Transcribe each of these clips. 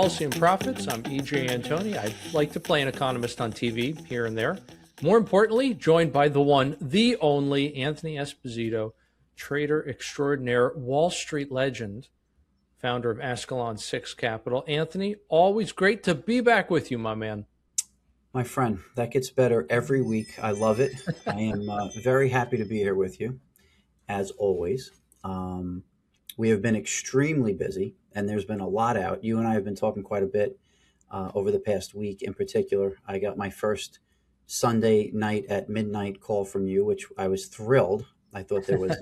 Policy and Profits. I'm EJ Antoni. I like to play an economist on TV here and there. More importantly, joined by the one, the only Antoni Esposito, trader extraordinaire, Wall Street legend, founder of Ascalon 6 Capital. Anthony, always great to be back with you, my man. My friend, that gets better every week. I love it. I am very happy to be here with you, as always. We have been extremely busy, and there's been a lot out. You and I have been talking quite a bit over the past week. In particular, I got my first Sunday night at midnight call from you, which I was thrilled. I thought there was,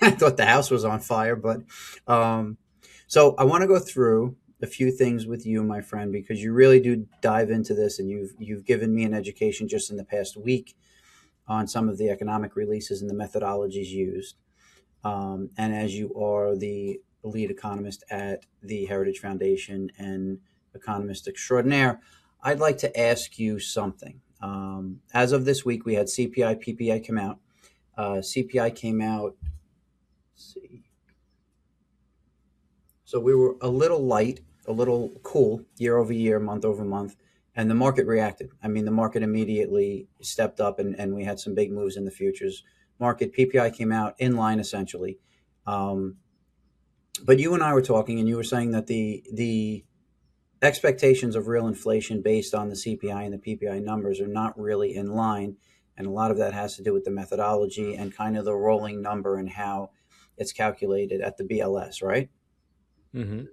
I thought the house was on fire. But so I want to go through a few things with you, my friend, because you really do dive into this, and you've given me an education just in the past week on some of the economic releases and the methodologies used. And as you are the lead economist at the Heritage Foundation and economist extraordinaire, I'd like to ask you something. As of this week, we had CPI, PPI come out. CPI came out, let's see. So we were a little light, a little cool year over year, month over month, and the market reacted. I mean, the market immediately stepped up, and we had some big moves in the futures market. PPI came out in line essentially. But you and I were talking, and you were saying that the expectations of real inflation based on the CPI and the PPI numbers are not really in line. And a lot of that has to do with the methodology and kind of the rolling number and how it's calculated at the BLS, right? Mm-hmm.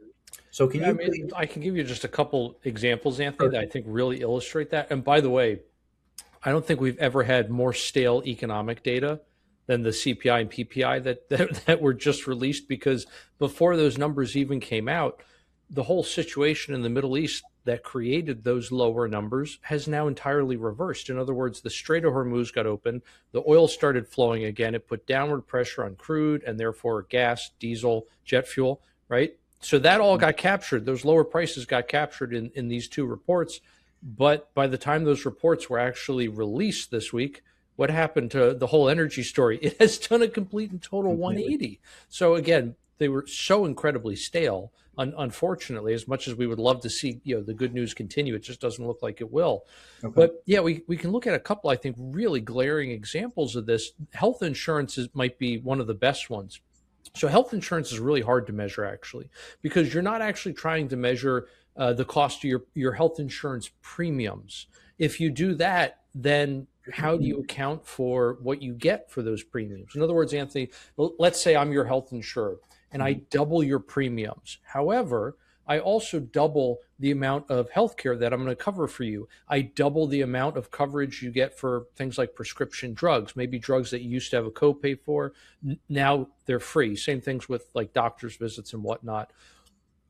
So can you please? I can give you just a couple examples, Anthony, that I think really illustrate that. And by the way, I don't think we've ever had more stale economic data than the CPI and PPI that were just released, because before those numbers even came out, the whole situation in the Middle East that created those lower numbers has now entirely reversed. In other words, the Strait of Hormuz got open, the oil started flowing again, it put downward pressure on crude and therefore gas, diesel, jet fuel, right? So that all got captured. Those lower prices got captured in these two reports. But by the time those reports were actually released this week, what happened to the whole energy story? It has done a complete and total 180. So again, they were so incredibly stale. Unfortunately, as much as we would love to see, the good news continue, it just doesn't look like it will. Okay. But yeah, we can look at a couple, I think, really glaring examples of this. Health insurance might be one of the best ones. So health insurance is really hard to measure, actually, because you're not actually trying to measure the cost of your health insurance premiums. If you do that, then how do you account for what you get for those premiums? In other words, Anthony, let's say I'm your health insurer and I double your premiums. However, I also double the amount of healthcare that I'm going to cover for you. I double the amount of coverage you get for things like prescription drugs, maybe drugs that you used to have a copay for. Now they're free. Same things with like doctor's visits and whatnot.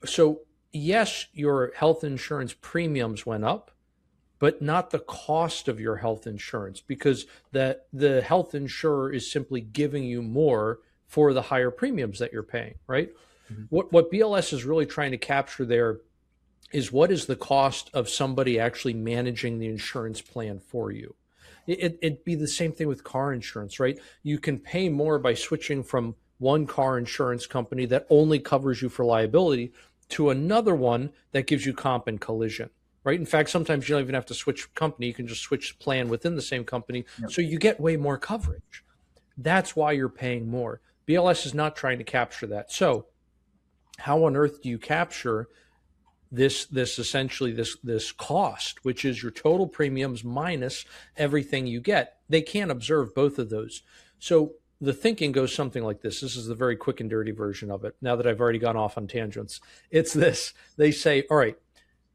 So yes, your health insurance premiums went up, but not the cost of your health insurance, because the health insurer is simply giving you more for the higher premiums that you're paying, right? Mm-hmm. What BLS is really trying to capture there is what is the cost of somebody actually managing the insurance plan for you. It'd be the same thing with car insurance, right? You can pay more by switching from one car insurance company that only covers you for liability to another one that gives you comp and collision. Right. In fact, sometimes you don't even have to switch company. You can just switch plan within the same company. Yep. So you get way more coverage. That's why you're paying more. BLS is not trying to capture that. So how on earth do you capture this essentially this cost, which is your total premiums minus everything you get? They can't observe both of those. So the thinking goes something like this. This is the very quick and dirty version of it. Now that I've already gone off on tangents, it's this. They say, all right,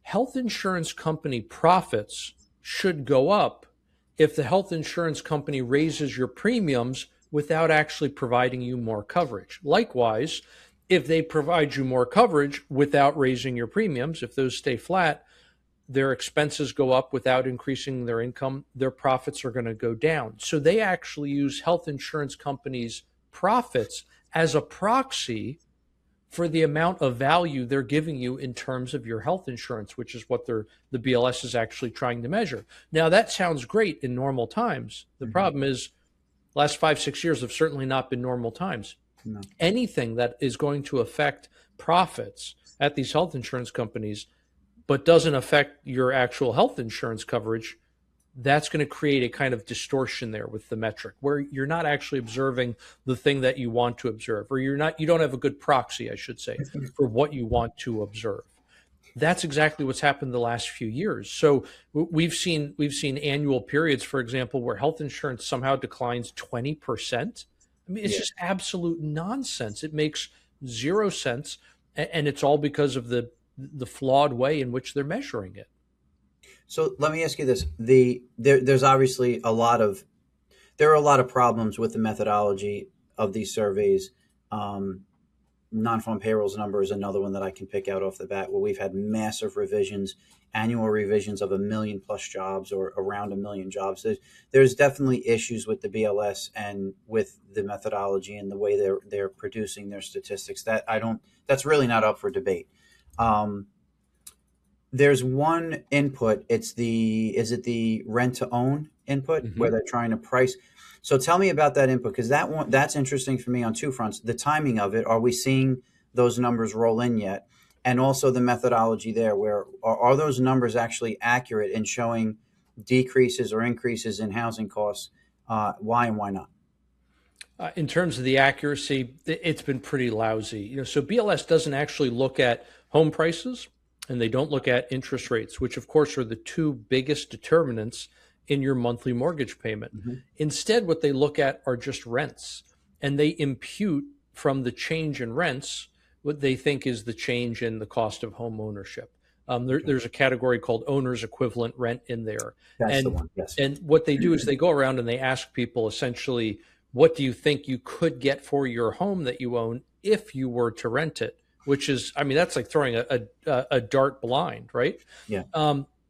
health insurance company profits should go up if the health insurance company raises your premiums without actually providing you more coverage. Likewise, if they provide you more coverage without raising your premiums, if those stay flat, their expenses go up without increasing their income, their profits are going to go down. So they actually use health insurance companies' profits as a proxy for the amount of value they're giving you in terms of your health insurance, which is what the BLS is actually trying to measure. Now, that sounds great in normal times. The problem is last 5-6 years have certainly not been normal times. No. Anything that is going to affect profits at these health insurance companies, but doesn't affect your actual health insurance coverage, that's going to create a kind of distortion there with the metric where you're not actually observing the thing that you want to observe, or you don't have a good proxy, I should say, for what you want to observe. That's exactly what's happened the last few years. So we've seen annual periods, for example, where health insurance somehow declines 20%. I mean, it's Yeah. just absolute nonsense. It makes zero sense, and it's all because of the flawed way in which they're measuring it. So let me ask you this: there's obviously there are a lot of problems with the methodology of these surveys. Um, Non-farm payrolls number is another one that I can pick out off the bat, where we've had massive revisions, annual revisions of 1 million plus jobs or around 1 million jobs. There's definitely issues with the BLS and with the methodology and the way they're producing their statistics. That's really not up for debate. Um, there's one input. Is it the rent to own input where Hmm. they're trying to price? So tell me about that input, because that's interesting for me on two fronts. The timing of it. Are we seeing those numbers roll in yet? And also the methodology there, where are those numbers actually accurate in showing decreases or increases in housing costs? Why and why not? In terms of the accuracy, it's been pretty lousy. So BLS doesn't actually look at home prices, and they don't look at interest rates, which of course are the two biggest determinants in your monthly mortgage payment. Hmm. Instead, what they look at are just rents, and they impute from the change in rents what they think is the change in the cost of home ownership. Okay. There's a category called owner's equivalent rent in there, That's the and one. Yes. what they do is they go around and they ask people essentially, what do you think you could get for your home that you own if you were to rent it? Which is, I mean, that's like throwing a dart blind, right? Yeah.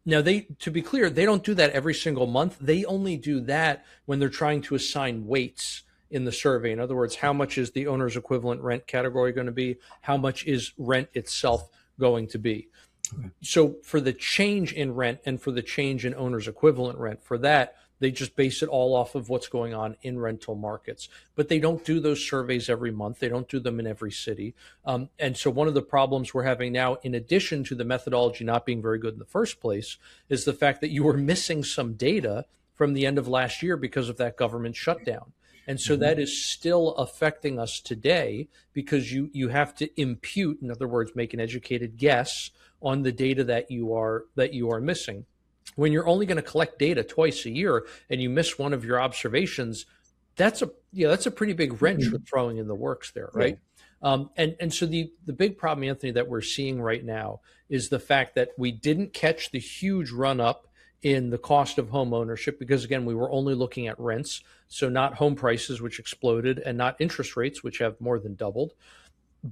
Now, to be clear, they don't do that every single month. They only do that when they're trying to assign weights in the survey. In other words, how much is the owner's equivalent rent category going to be? How much is rent itself going to be? Okay. So for the change in rent and for the change in owner's equivalent rent, for that, they just base it all off of what's going on in rental markets. But they don't do those surveys every month. They don't do them in every city. And so one of the problems we're having now, in addition to the methodology not being very good in the first place, is the fact that you were missing some data from the end of last year because of that government shutdown. And so Hmm. that is still affecting us today, because you have to impute, in other words, make an educated guess on the data that you are missing. When you're only going to collect data twice a year and you miss one of your observations, that's a pretty big wrench you're throwing in the works there, Yeah. right? And so the big problem, Anthony, that we're seeing right now is the fact that we didn't catch the huge run up in the cost of home ownership, because again, we were only looking at rents, so not home prices, which exploded, and not interest rates, which have more than doubled,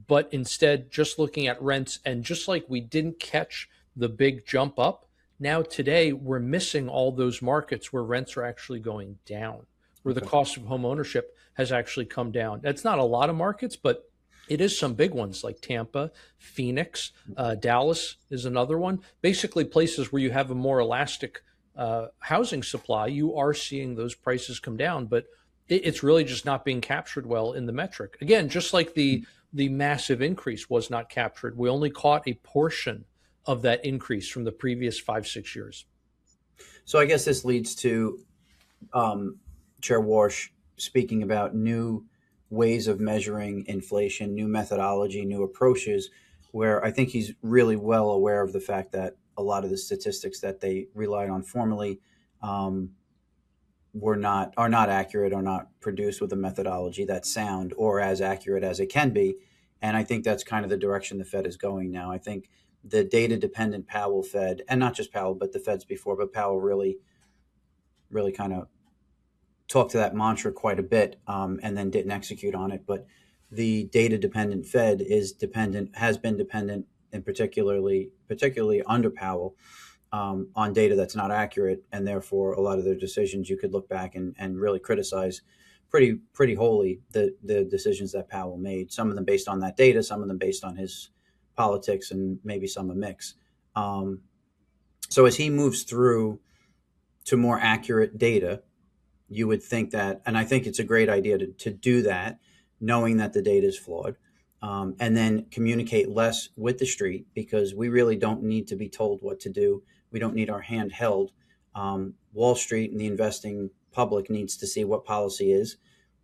but instead just looking at rents. And just like we didn't catch the big jump up, now today we're missing all those markets where rents are actually going down, where the Okay. cost of home ownership has actually come down. That's not a lot of markets, but it is some big ones like Tampa, Phoenix, Dallas is another one. Basically, places where you have a more elastic housing supply, you are seeing those prices come down, but it's really just not being captured well in the metric. Again, just like the massive increase was not captured, we only caught a portion of that increase from the previous 5, 6 years. So I guess this leads to um, Chair Warsh speaking about new ways of measuring inflation, new methodology, new approaches, where I think he's really well aware of the fact that a lot of the statistics that they relied on formerly um, are not accurate, or not produced with a methodology that's sound or as accurate as it can be. And I think that's kind of the direction the Fed is going now. I think the data dependent Powell Fed, and not just Powell, but the Feds before, but Powell really kind of talked to that mantra quite a bit, and then didn't execute on it. But the data dependent Fed has been dependent, and particularly under Powell, on data that's not accurate, and therefore a lot of their decisions you could look back and really criticize pretty wholly the decisions that Powell made. Some of them based on that data, some of them based on his politics, and maybe some a mix. Um, so as he moves through to more accurate data, you would think that, and I think it's a great idea to do that, knowing that the data is flawed. and then communicate less with the street, because we really don't need to be told what to do. We don't need our hand held. Wall Street and the investing public needs to see what policy is,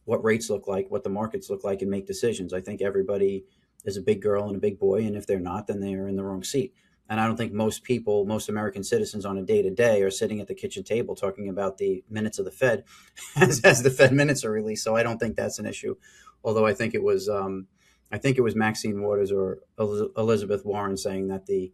what rates look like, what the markets look like, and make decisions. I think everybody is a big girl and a big boy, and if they're not, then they are in the wrong seat. And I don't think most people, most American citizens on a day to day are sitting at the kitchen table talking about the minutes of the Fed as the Fed minutes are released. So I don't think that's an issue. Although I think it was Maxine Waters or Elizabeth Warren saying that the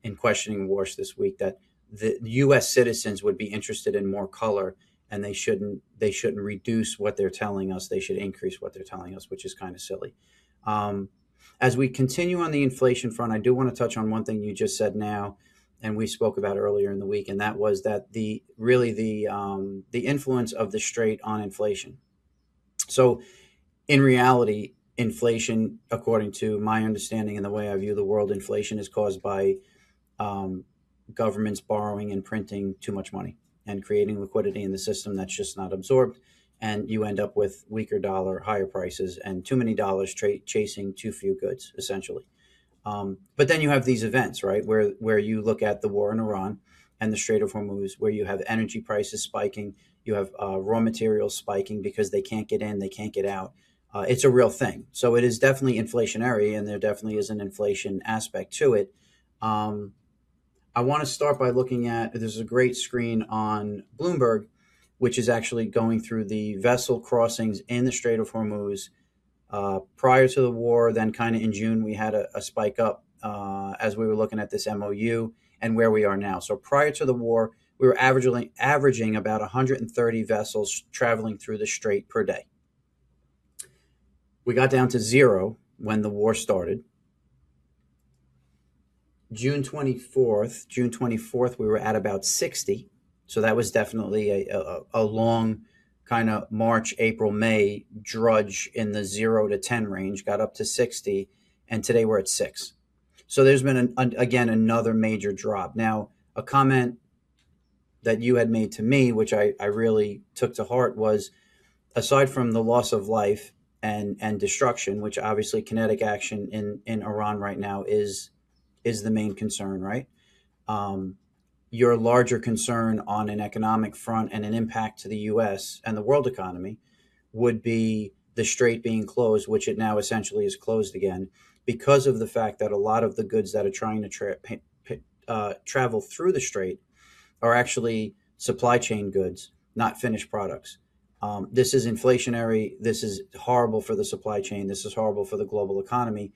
in questioning Warsh this week, that the U.S. citizens would be interested in more color, and they shouldn't reduce what they're telling us. They should increase what they're telling us, which is kind of silly. Um, as we continue on the inflation front, I do want to touch on one thing you just said now, and we spoke about earlier in the week, and that was that the influence of the Strait on inflation. So in reality, inflation, according to my understanding and the way I view the world, inflation is caused by um, governments borrowing and printing too much money and creating liquidity in the system that's just not absorbed. And you end up with weaker dollar, higher prices, and too many dollars chasing too few goods, essentially. But then you have these events, right, where you look at the war in Iran and the Strait of Hormuz, where you have energy prices spiking, you have raw materials spiking because they can't get in, they can't get out. It's a real thing. So it is definitely inflationary, and there definitely is an inflation aspect to it. Um, I want to start by looking at, there's a great screen on Bloomberg, which is actually going through the vessel crossings in the Strait of Hormuz prior to the war. Then kind of in June, we had a spike up as we were looking at this MOU and where we are now. So prior to the war, we were averaging about 130 vessels traveling through the strait per day. We got down to zero when the war started. June 24th, we were at about 60. So that was definitely a long kind of March, April, May drudge in the 0 to 10 range, got up to 60, and today we're at 6. So there's been, again, another major drop. Now, a comment that you had made to me, which I really took to heart, was aside from the loss of life and destruction, which obviously kinetic action in Iran right now is the main concern, right? Um, your larger concern on an economic front and an impact to the U.S. and the world economy would be the strait being closed, which it now essentially is closed again, because of the fact that a lot of the goods that are trying to travel through the strait are actually supply chain goods, not finished products. This is inflationary. This is horrible for the supply chain. This is horrible for the global economy.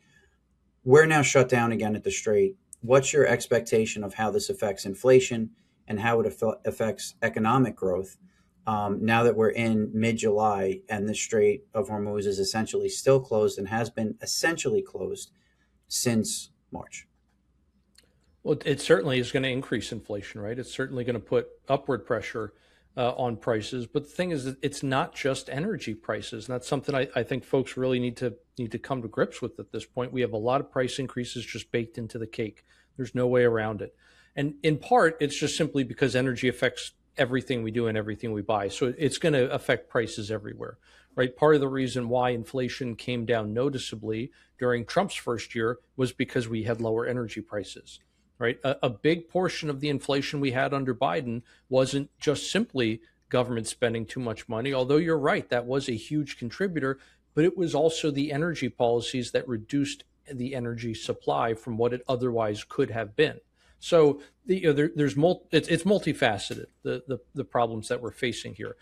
We're now shut down again at the strait. What's your expectation of how this affects inflation and how it affects economic growth now that we're in mid-July and the Strait of Hormuz is essentially still closed and has been essentially closed since March? Well, it certainly is going to increase inflation, right? It's certainly going to put upward pressure on prices. But the thing is that it's not just energy prices. And that's something I think folks really need to come to grips with at this point. We have a lot of price increases just baked into the cake. There's no way around it. And in part, it's just simply because energy affects everything we do and everything we buy. So it's going to affect prices everywhere, right? Part of the reason why inflation came down noticeably during Trump's first year was because we had lower energy prices. Right, a big portion of the inflation we had under Biden wasn't just simply government spending too much money, although you're right, that was a huge contributor, but it was also the energy policies that reduced the energy supply from what it otherwise could have been. So it's multifaceted, the problems that we're facing here.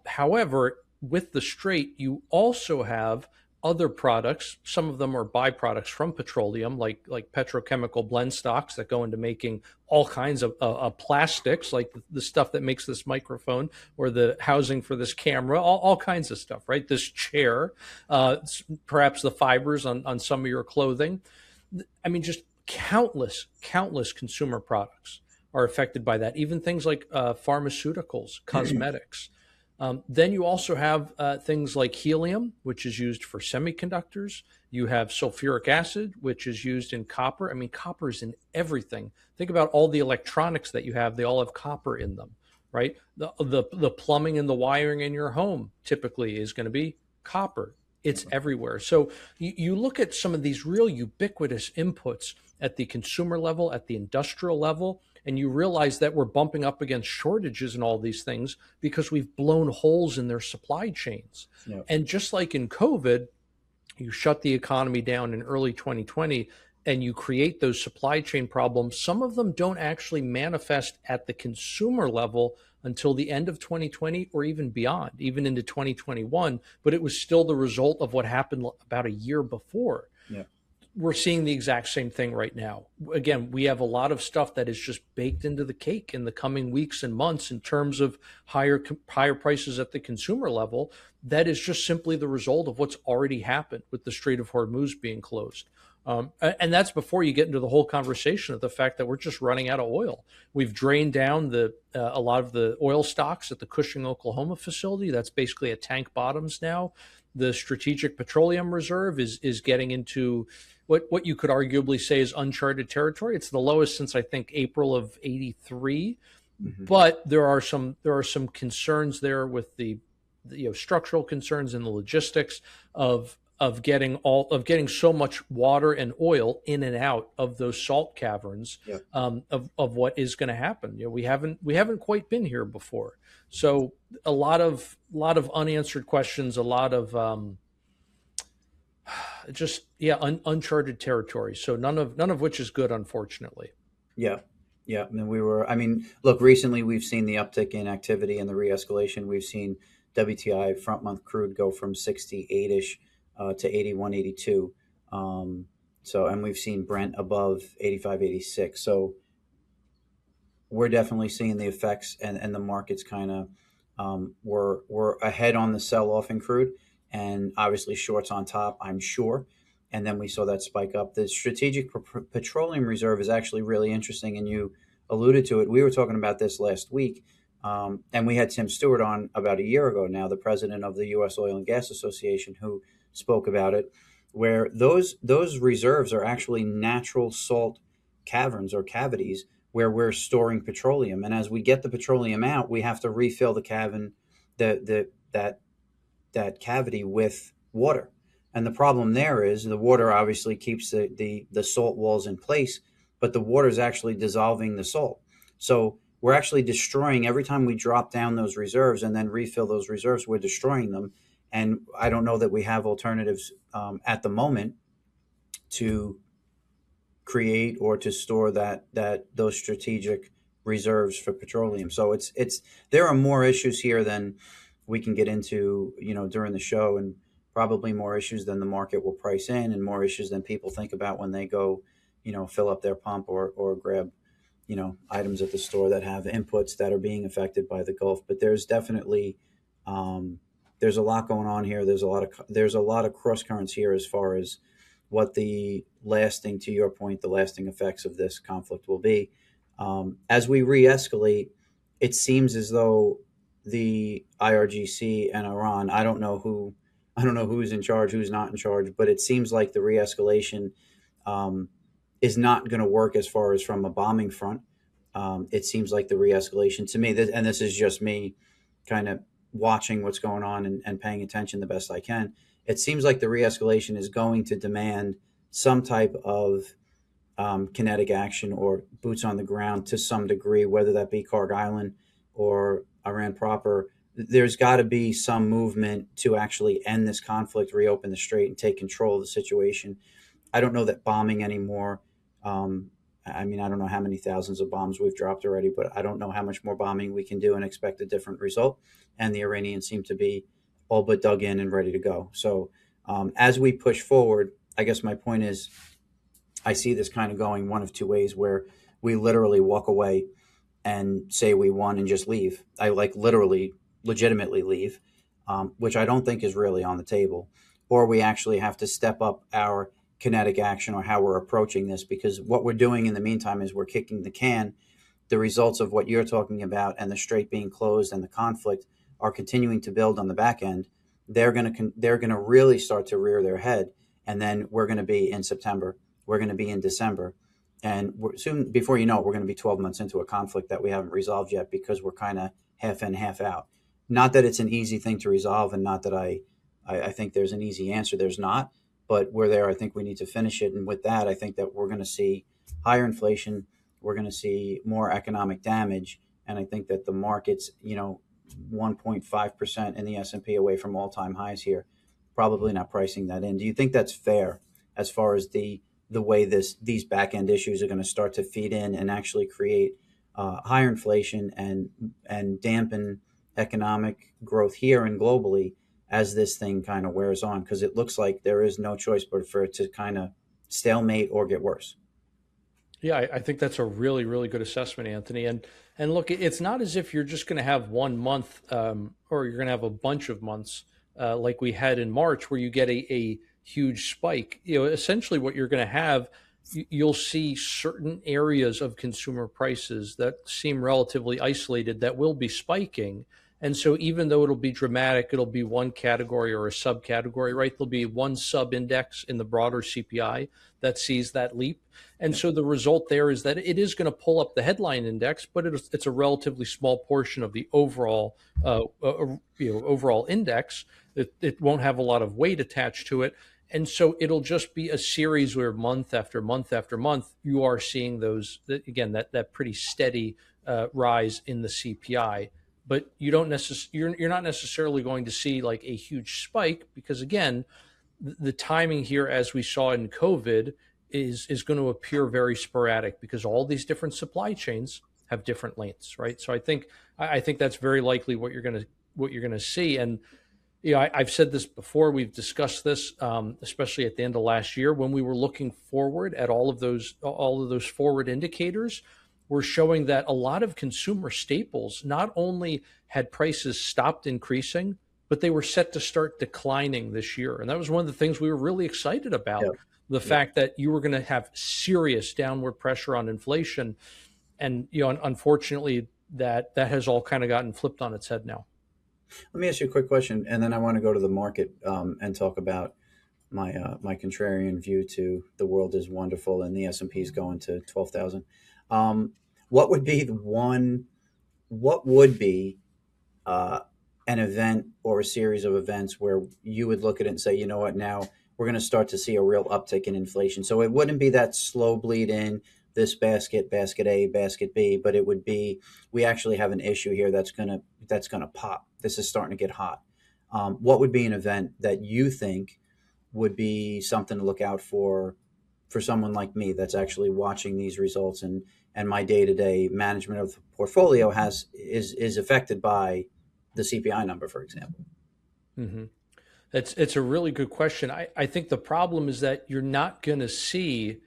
However, with the strait, you also have other products. Some of them are byproducts from petroleum, like petrochemical blend stocks that go into making all kinds of plastics, like the stuff that makes this microphone or the housing for this camera, all kinds of stuff, right? This chair, perhaps the fibers on some of your clothing. I mean, just countless consumer products are affected by that. Even things like pharmaceuticals, cosmetics. Then you also have things like helium, which is used for semiconductors. You have sulfuric acid, which is used in copper. I mean, copper is in everything. Think about all the electronics that you have. They all have copper in them, right? The plumbing and the wiring in your home typically is going to be copper It's everywhere. So you look at some of these real ubiquitous inputs at the consumer level, at the industrial level, and you realize that we're bumping up against shortages and all these things because we've blown holes in their supply chains. Yep. And just like in COVID, you shut the economy down in early 2020 and you create those supply chain problems. Some of them don't actually manifest at the consumer level until the end of 2020 or even beyond, even into 2021, but it was still the result of what happened about a year before. Yep. We're seeing the exact same thing right now. Again, we have a lot of stuff that is just baked into the cake in the coming weeks and months in terms of higher prices at the consumer level. That is just simply the result of what's already happened with the Strait of Hormuz being closed. And that's before you get into the whole conversation of the fact that we're just running out of oil. We've drained down a lot of the oil stocks at the Cushing, Oklahoma facility. That's basically at tank bottoms now. The Strategic Petroleum Reserve is getting into what you could arguably say is uncharted territory. It's the lowest since I think April of '83, but there are some concerns there with the structural concerns and the logistics of getting so much water and oil in and out of those salt caverns. Yep. Of what is going to happen. We haven't quite been here before, so a lot of unanswered questions, a lot of uncharted territory. So none of which is good, unfortunately. Yeah. Yeah. I mean, look, recently we've seen the uptick in activity and the re-escalation. We've seen WTI front month crude go from 68-ish to 81, 82. And we've seen Brent above 85, 86. So we're definitely seeing the effects, and the markets kind of were ahead on the sell off in crude, and obviously shorts on top, I'm sure. And then we saw that spike up. The Strategic Petroleum Reserve is actually really interesting, and you alluded to it. We were talking about this last week, and we had Tim Stewart on about a year ago now, the president of the U.S. Oil and Gas Association, who spoke about it, where those reserves are actually natural salt caverns or cavities where we're storing petroleum. And as we get the petroleum out, we have to refill the that cavity with water. And the problem there is the water obviously keeps the salt walls in place, but the water is actually dissolving the salt. So we're actually destroying, every time we drop down those reserves and then refill those reserves, we're destroying them. And I don't know that we have alternatives at the moment to create or to store those strategic reserves for petroleum. So there are more issues here than we can get into, during the show, and probably more issues than the market will price in, and more issues than people think about when they go, fill up their pump or grab, items at the store that have inputs that are being affected by the Gulf. But there's definitely there's a lot going on here. There's a lot of cross currents here as far as what to your point, the lasting effects of this conflict will be. As we re-escalate, it seems as though the IRGC and Iran, I don't know who's in charge, who's not in charge, but it seems like the re-escalation is not going to work as far as from a bombing front. It seems like the re-escalation to me, and this is just me kind of watching what's going on and paying attention the best I can. It seems like the re-escalation is going to demand some type of kinetic action or boots on the ground to some degree, whether that be Karg Island or Iran proper. There's got to be some movement to actually end this conflict, reopen the strait, and take control of the situation. I don't know that bombing anymore. I don't know how many thousands of bombs we've dropped already, but I don't know how much more bombing we can do and expect a different result. And the Iranians seem to be all but dug in and ready to go. So as we push forward, I guess my point is I see this kind of going one of two ways, where we literally walk away and say we won and just leave. I legitimately leave, which I don't think is really on the table. Or we actually have to step up our kinetic action or how we're approaching this, because what we're doing in the meantime is we're kicking the can. The results of what you're talking about and the strait being closed and the conflict are continuing to build on the back end. They're going to really start to rear their head, and then we're going to be in September. We're going to be in December, and soon, before you know it, we're going to be 12 months into a conflict that we haven't resolved yet, because we're kind of half in, half out. Not that it's an easy thing to resolve, and not that I I think there's an easy answer. There's not, but we're there. I think we need to finish it. And with that, I think that we're going to see higher inflation. We're going to see more economic damage. And I think that the market's, 1.5% in the S&P away from all-time highs here, probably not pricing that in. Do you think that's fair as far as the way these back end issues are going to start to feed in and actually create higher inflation and dampen economic growth here and globally as this thing kind of wears on? Because it looks like there is no choice but for it to kind of stalemate or get worse. Yeah, I think that's a really, really good assessment, Anthony. And look, it's not as if you're just going to have one month, or you're going to have a bunch of months like we had in March, where you get a huge spike. Essentially, what you're going to have, you'll see certain areas of consumer prices that seem relatively isolated that will be spiking. And so, even though it'll be dramatic, it'll be one category or a subcategory, right? There'll be one sub index in the broader CPI that sees that leap. And Yeah. so the result there is that it is going to pull up the headline index, but it's a relatively small portion of the overall overall index. It won't have a lot of weight attached to it. And so it'll just be a series where month after month after month, you are seeing those, again, that pretty steady rise in the CPI. But you're not necessarily going to see like a huge spike, because again, the timing here, as we saw in COVID, is going to appear very sporadic because all these different supply chains have different lengths, right? So I think that's very likely what you're gonna see. And I've said this before. We've discussed this, especially at the end of last year when we were looking forward at all of those forward indicators. We're showing that a lot of consumer staples not only had prices stopped increasing, but they were set to start declining this year. And that was one of the things we were really excited Yeah. about, the Yeah. fact that you were going to have serious downward pressure on inflation. And, unfortunately, that has all kind of gotten flipped on its head now. Let me ask you a quick question, and then I want to go to the market and talk about my contrarian view to the world is wonderful and the S&P is going to 12,000. Um, what would be the one? What would be uh, an event or a series of events where you would look at it and say, you know what, now we're going to start to see a real uptick in inflation? So it wouldn't be that slow bleed in this basket A, basket B, but it would be, we actually have an issue here that's gonna pop. This is starting to get hot. What would be an event that you think would be something to look out for someone like me that's actually watching these results, and my day-to-day management of the portfolio is affected by the CPI number, for example? hmm it's a really good question. I think the problem is that you're not going to see.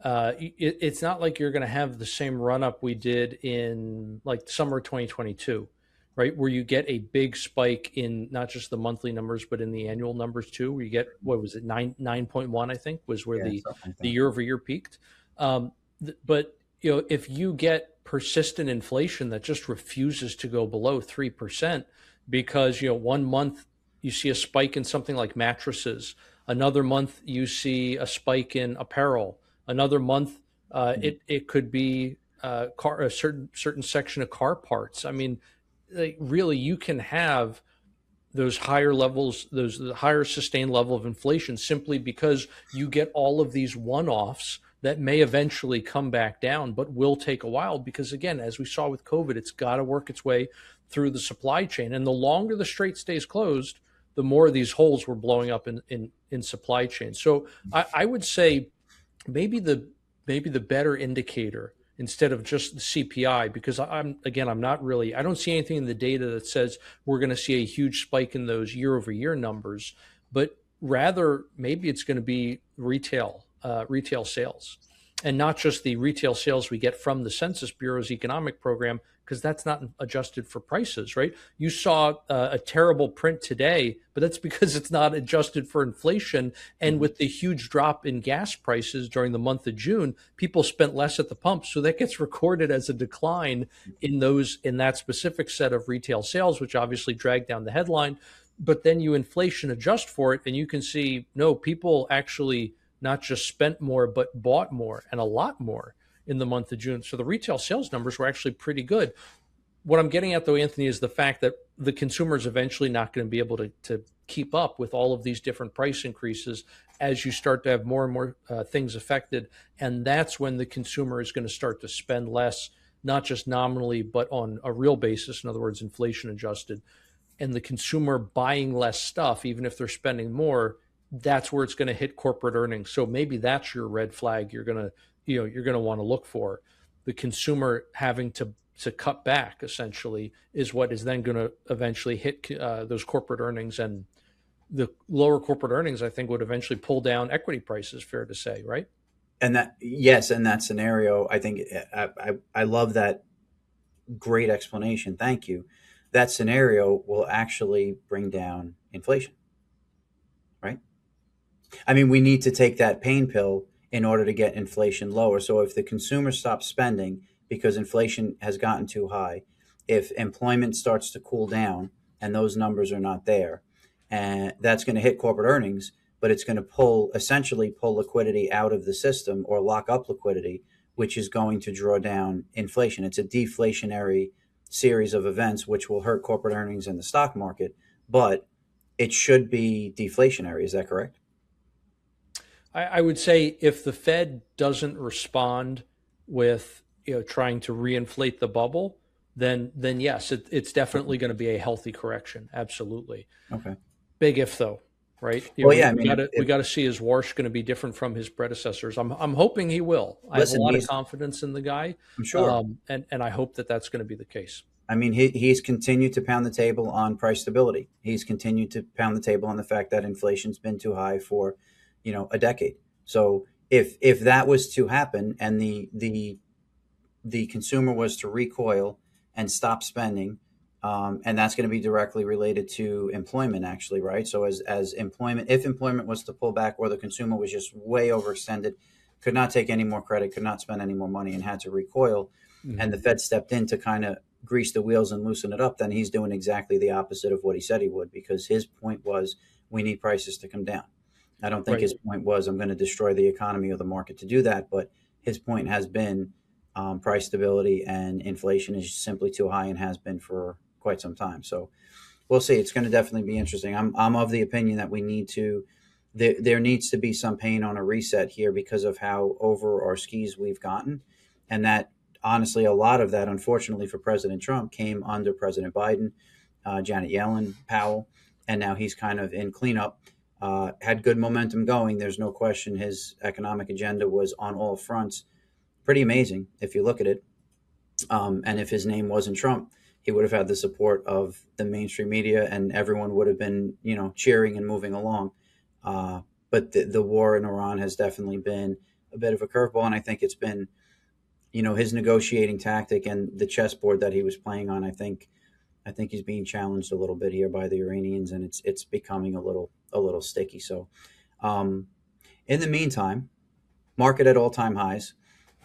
It's not like you're going to have the same run up we did in like summer 2022, right? Where you get a big spike in not just the monthly numbers, but in the annual numbers too. Where you get, what was it, 9.1, I think, was where Yeah, something like the that. year over year peaked. But if you get persistent inflation that just refuses to go below 3%, because one month you see a spike in something like mattresses, another month you see a spike in apparel, another month Mhm. it could be a certain section of car parts. I mean, like, really, you can have those higher levels, those the higher sustained level of inflation, simply because you get all of these one-offs that may eventually come back down, but will take a while because, again, as we saw with COVID, it's got to work its way through the supply chain. And the longer the strait stays closed, the more of these holes were blowing up in supply chain. So I would say maybe the better indicator, instead of just the CPI, because I'm not really, I don't see anything in the data that says we're going to see a huge spike in those year over year numbers, but rather maybe it's going to be retail sales, and not just the retail sales we get from the Census Bureau's economic program, because that's not adjusted for prices, right? You saw a terrible print today, but that's because it's not adjusted for inflation. And Mhm. with the huge drop in gas prices during the month of June, people spent less at the pump. So that gets recorded as a decline in that specific set of retail sales, which obviously dragged down the headline. But then you inflation adjust for it, and you can see, no, people actually not just spent more, but bought more, and a lot more, in the month of June. So the retail sales numbers were actually pretty good. What I'm getting at, though, Anthony, is the fact that the consumer is eventually not going to be able to keep up with all of these different price increases as you start to have more and more things affected. And that's when the consumer is going to start to spend less, not just nominally, but on a real basis. In other words, inflation adjusted. And the consumer buying less stuff, even if they're spending more, that's where it's going to hit corporate earnings. So maybe that's your red flag you're going to want to look for. The consumer having to cut back essentially is what is then going to eventually hit those corporate earnings, and the lower corporate earnings I think would eventually pull down equity prices. Fair to say, right? And that, yes, in that scenario, I think I love that. Great explanation. Thank you. That scenario will actually bring down inflation, right? I mean, we need to take that pain pill in order to get inflation lower. So if the consumer stops spending because inflation has gotten too high, if employment starts to cool down and those numbers are not there, and that's going to hit corporate earnings, but it's going to essentially pull liquidity out of the system or lock up liquidity, which is going to draw down inflation. It's a deflationary series of events which will hurt corporate earnings in the stock market, but it should be deflationary. Is that correct? I would say if the Fed doesn't respond with trying to reinflate the bubble, then yes, it's definitely going to be a healthy correction. Absolutely. Okay. Big if though, right? Well, yeah, I We mean, got to see, is Warsh going to be different from his predecessors? I'm hoping he will. I have a listen, lot of confidence in the guy, I'm sure. and I hope that that's going to be the case. I mean, he's continued to pound the table on price stability. He's continued to pound the table on the fact that inflation's been too high for, a decade. So if that was to happen and the consumer was to recoil and stop spending, and that's going to be directly related to employment, actually, right? So as employment, if employment was to pull back, or the consumer was just way overextended, could not take any more credit, could not spend any more money, and had to recoil, and the Fed stepped in to kind of grease the wheels and loosen it up, then he's doing exactly the opposite of what he said he would, because his point was we need prices to come down. I don't think Right. his point was I'm going to destroy the economy or the market to do that, but his point has been price stability, and inflation is simply too high and has been for quite some time. So we'll see. It's going to definitely be interesting. I'm of the opinion that we need to there needs to be some pain on a reset here because of how over our skis we've gotten, and that honestly a lot of that, unfortunately for President Trump, came under President Biden, Janet Yellen, Powell, and now he's kind of in cleanup. Had good momentum going. There's no question his economic agenda was on all fronts pretty amazing if you look at it. And if his name wasn't Trump, he would have had the support of the mainstream media, and everyone would have been, cheering and moving along. But the war in Iran has definitely been a bit of a curveball, and I think it's been, his negotiating tactic and the chessboard that he was playing on. I think he's being challenged a little bit here by the Iranians, and it's becoming a little sticky. So, in the meantime, market at all-time highs.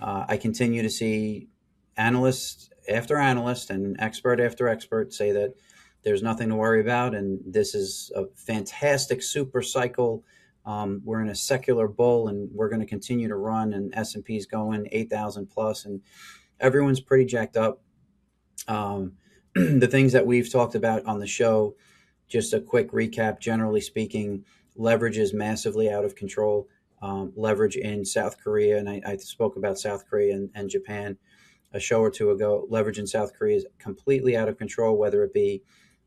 I continue to see analyst after analyst and expert after expert say that there's nothing to worry about, and this is a fantastic super cycle. We're in a secular bull, and we're going to continue to run. And S&P's going 8,000 plus, and everyone's pretty jacked up. The things that we've talked about on the show, just a quick recap. Generally speaking, leverage is massively out of control. Leverage in South Korea, and I spoke about South Korea and Japan a show or two ago. Leverage in South Korea is completely out of control, whether it be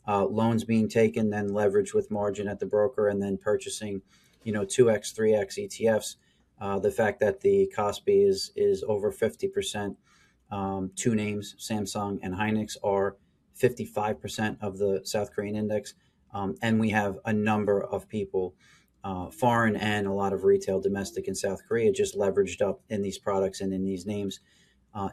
loans being taken, then leverage with margin at the broker, and then purchasing, 2x, 3x ETFs. The fact that the Kospi is over 50%. Two names, Samsung and Hynix, are 55% of the South Korean index. And we have a number of people, foreign and a lot of retail, domestic in South Korea, just leveraged up in these products and in these names.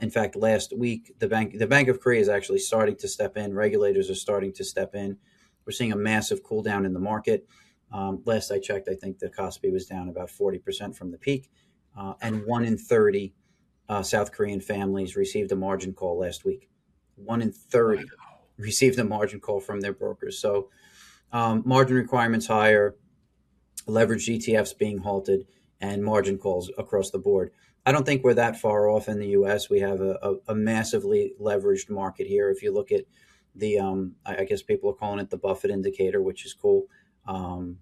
In fact, last week, the Bank of Korea is actually starting to step in. Regulators are starting to step in. We're seeing a massive cool down in the market. Last I checked, I think the Kospi was down about 40% from the peak. And 1 in 30 South Korean families received a margin call last week. 1 in 30 received a margin call from their brokers. So margin requirements higher, leveraged ETFs being halted, and margin calls across the board. I don't think we're that far off in the U.S. We have a massively leveraged market here. If you look at the, I guess people are calling it the Buffett indicator, which is cool. Um,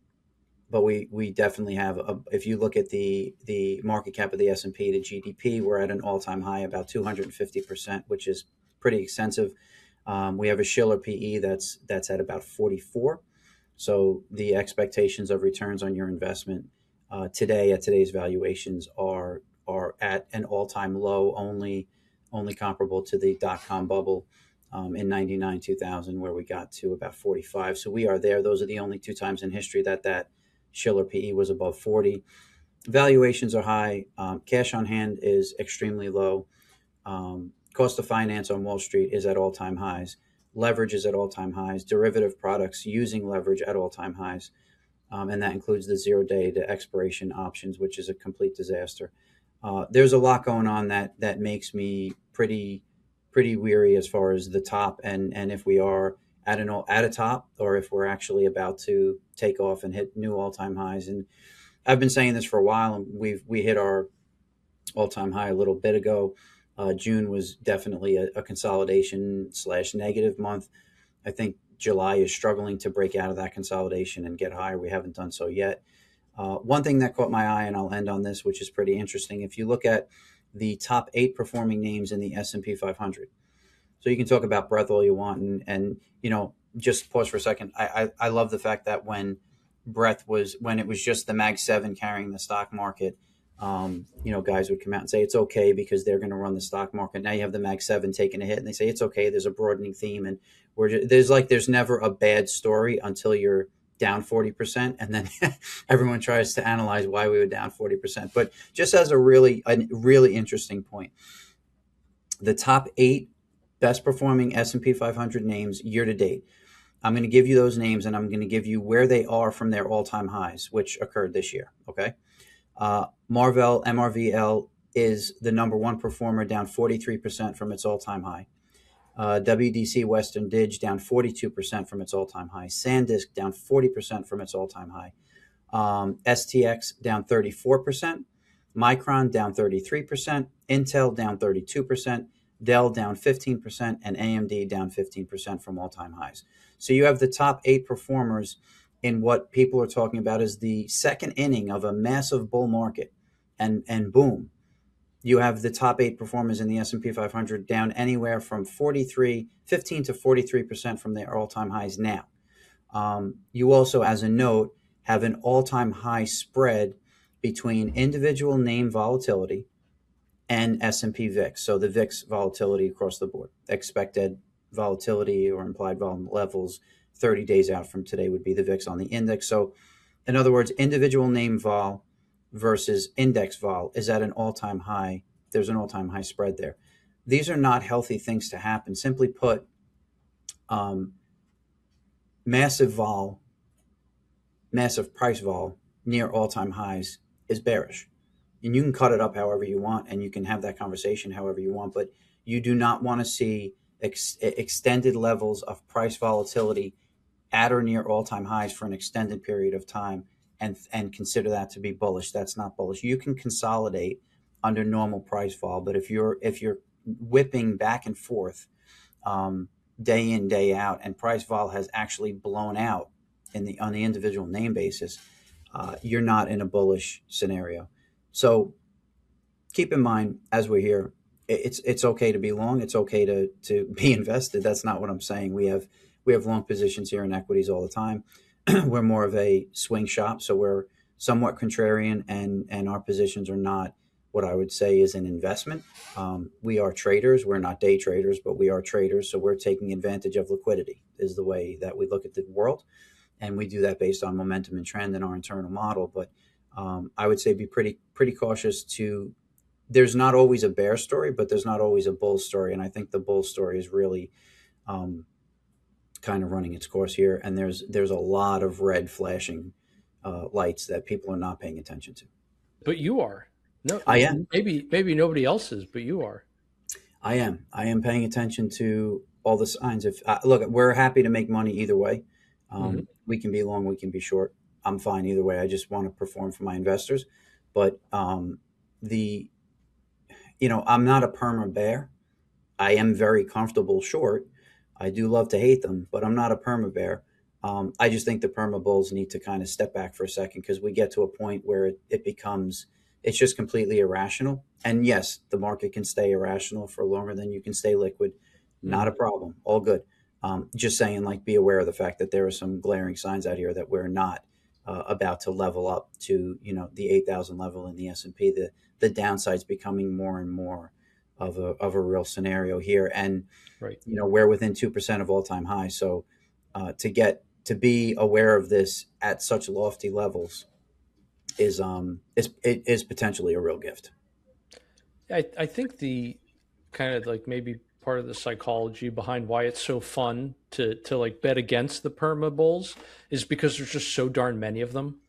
but we definitely have if you look at the market cap of the S&P to GDP, we're at an all-time high, about 250%, which is pretty extensive. We have a Schiller PE that's at about 44. So the expectations of returns on your investment today at today's valuations are at an all-time low, only comparable to the dot-com bubble in 99 2000, where we got to about 45. So we are there. Those are the only two times in history that Schiller PE was above 40. Valuations are high. Cash on hand is extremely low. Cost of finance on Wall Street is at all-time highs. Leverage is at all-time highs. Derivative products using leverage at all-time highs. And that includes the 0 day to expiration options, which is a complete disaster. There's a lot going on that makes me pretty weary as far as the top, and if we are at a top, or if we're actually about to take off and hit new all-time highs. And I've been saying this for a while, and we hit our all-time high a little bit ago. June was definitely a consolidation slash negative month. I think July is struggling to break out of that consolidation and get higher. We haven't done so yet. One thing that caught my eye, and I'll end on this, which is pretty interesting. If you look at the top 8 performing names in the S&P 500, so you can talk about breadth all you want, and just pause for a second. I love the fact that when it was just the Mag 7 carrying the stock market, guys would come out and say it's okay because they're going to run the stock market. Now you have the Mag 7 taking a hit, and they say it's okay. There's a broadening theme, and there's never a bad story until you're down 40%, and then everyone tries to analyze why we were down 40%. But just as a really interesting point, the top 8 best performing S&P 500 names year to date. I'm going to give you those names, and I'm going to give you where they are from their all-time highs, which occurred this year. Okay. Marvell, MRVL, is the number 1 performer, down 43% from its all-time high. WDC Western Dig down 42% from its all-time high. SanDisk down 40% from its all-time high. STX down 34%. Micron down 33%. Intel down 32%. Dell down 15%, and AMD down 15% from all-time highs. So you have the top 8 performers in what people are talking about as the second inning of a massive bull market, and boom, you have the top 8 performers in the S&P 500 down anywhere from 15 to 43% from their all-time highs now. You also, as a note, have an all-time high spread between individual name volatility and S&P VIX. So the VIX volatility across the board, expected volatility or implied volume levels 30 days out from today would be the VIX on the index. So in other words, individual name vol versus index vol is at an all-time high. There's an all-time high spread there. These are not healthy things to happen. Simply put, massive price vol near all-time highs is bearish. And you can cut it up however you want, and you can have that conversation however you want, but you do not want to see extended levels of price volatility at or near all-time highs for an extended period of time and consider that to be bullish. That's not bullish. You can consolidate under normal price vol, but if you're whipping back and forth day in, day out, and price vol has actually blown out on the individual name basis, you're not in a bullish scenario. So keep in mind, as we're here, it's okay to be long. It's okay to be invested. That's not what I'm saying. We have long positions here in equities all the time. We're more of a swing shop, so we're somewhat contrarian, and our positions are not what I would say is an investment. We are traders. We're not day traders, but we are traders. So we're taking advantage of liquidity is the way that we look at the world. And we do that based on momentum and trend in our internal model. But I would say be pretty cautious there's not always a bear story, but there's not always a bull story. And I think the bull story is really kind of running its course here. And there's a lot of red flashing lights that people are not paying attention to. But you are. No, I am. Maybe nobody else is, but you are. I am paying attention to all the signs. Look, we're happy to make money either way. We can be long, we can be short. I'm fine either way. I just want to perform for my investors. But I'm not a perma bear. I am very comfortable short. I do love to hate them, but I'm not a perma bear. I just think the perma bulls need to kind of step back for a second because we get to a point where it becomes it's just completely irrational. And yes, the market can stay irrational for longer than you can stay liquid. Not a Mhm. problem. All good. Just saying, like, be aware of the fact that there are some glaring signs out here that we're not about to level up to, the 8,000 level in the S&P. The downside's becoming more and more of a real scenario here, and Right. we're within 2% of all time highs. So to be aware of this at such lofty levels is potentially a real gift. I think the kind of like maybe part of the psychology behind why it's so fun to like bet against the perma bulls is because there's just so darn many of them,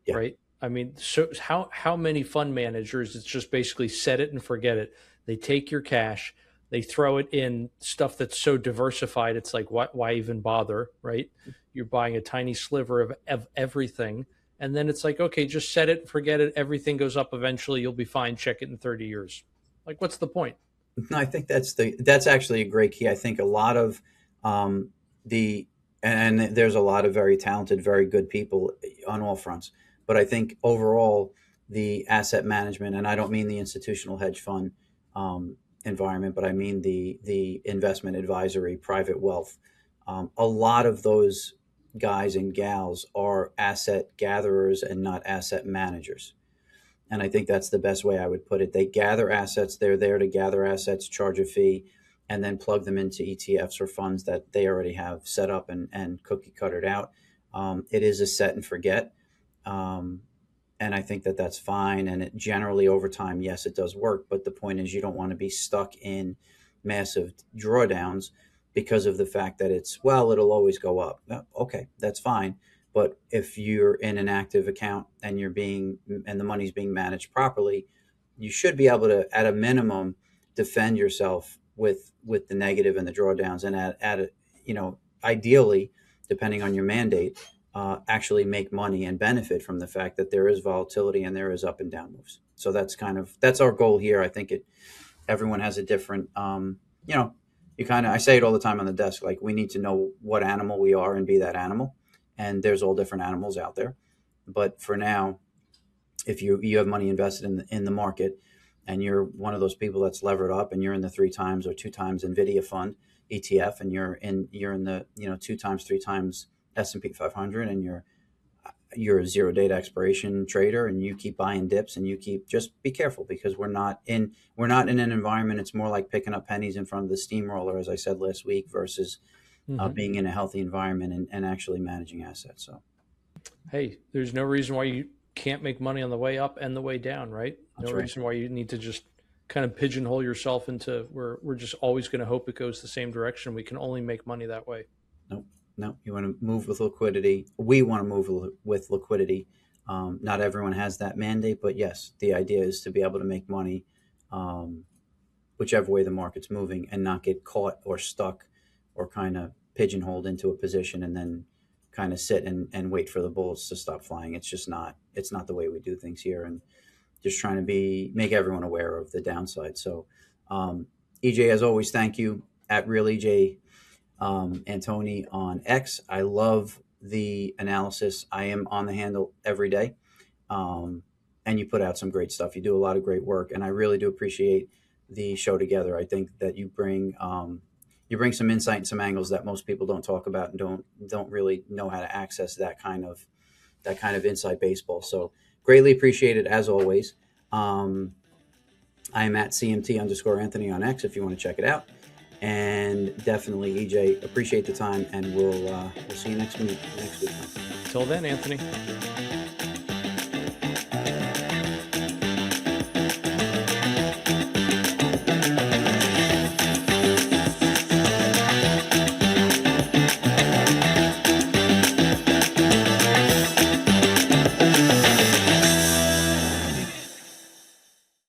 Yeah. right? I mean, so how many fund managers? It's just basically set it and forget it. They take your cash, they throw it in stuff that's so diversified. It's like why even bother, right? You're buying a tiny sliver of everything, and then it's like okay, just set it, forget it. Everything goes up eventually. You'll be fine. Check it in 30 years. Like, what's the point? No, I think that's actually a great key. I think a lot of the and there's a lot of very talented, very good people on all fronts. But I think overall, the asset management, and I don't mean the institutional hedge fund environment, but I mean the investment advisory, private wealth. A lot of those guys and gals are asset gatherers and not asset managers. And I think that's the best way I would put it. They gather assets, they're there to gather assets, charge a fee, and then plug them into ETFs or funds that they already have set up and cookie cuttered out. It is a set and forget. Um, and I think that that's fine. And it generally over time, yes, it does work. But the point is, you don't want to be stuck in massive drawdowns because of the fact that it'll always go up. Okay, that's fine. But if you're in an active account and and the money's being managed properly, you should be able to, at a minimum, defend yourself with the negative and the drawdowns, and ideally, depending on your mandate, actually make money and benefit from the fact that there is volatility and there is up and down moves. So that's our goal here. I think everyone has a different, I say it all the time on the desk, like we need to know what animal we are and be that animal. And there's all different animals out there. But for now, if you have money invested in the market and you're one of those people that's levered up and you're in the 3 times or 2 times Nvidia fund ETF and you're in the 2 times 3 times S&P 500 and you're a zero data expiration trader and you keep buying dips and just be careful because we're not in an environment. It's more like picking up pennies in front of the steamroller, as I said last week, versus Hmm. being in a healthy environment and actually managing assets. So Hey, there's no reason why you can't make money on the way up and the way down, right? No that's right. reason why you need to just kind of pigeonhole yourself into where we're just always going to hope it goes the same direction. We can only make money that way. No, no, you want to move with liquidity. We want to move with liquidity. Not everyone has that mandate, but yes, the idea is to be able to make money um, whichever way the market's moving and not get caught or stuck or kind of pigeonholed into a position and then kind of sit and wait for the bullets to stop flying. It's not the way we do things here, and just trying to make everyone aware of the downside. So, EJ, as always, thank you at real EJ Antoni on X. I love the analysis. I am on the handle every day. Um, and you put out some great stuff. You do a lot of great work, and I really do appreciate the show together. I think that you bring some insight and some angles that most people don't talk about and don't really know how to access that kind of inside baseball. So greatly appreciated as always. I am at CMT_Anthony on X if you want to check it out. And definitely, EJ, appreciate the time, and we'll see you next week. Till then, Anthony.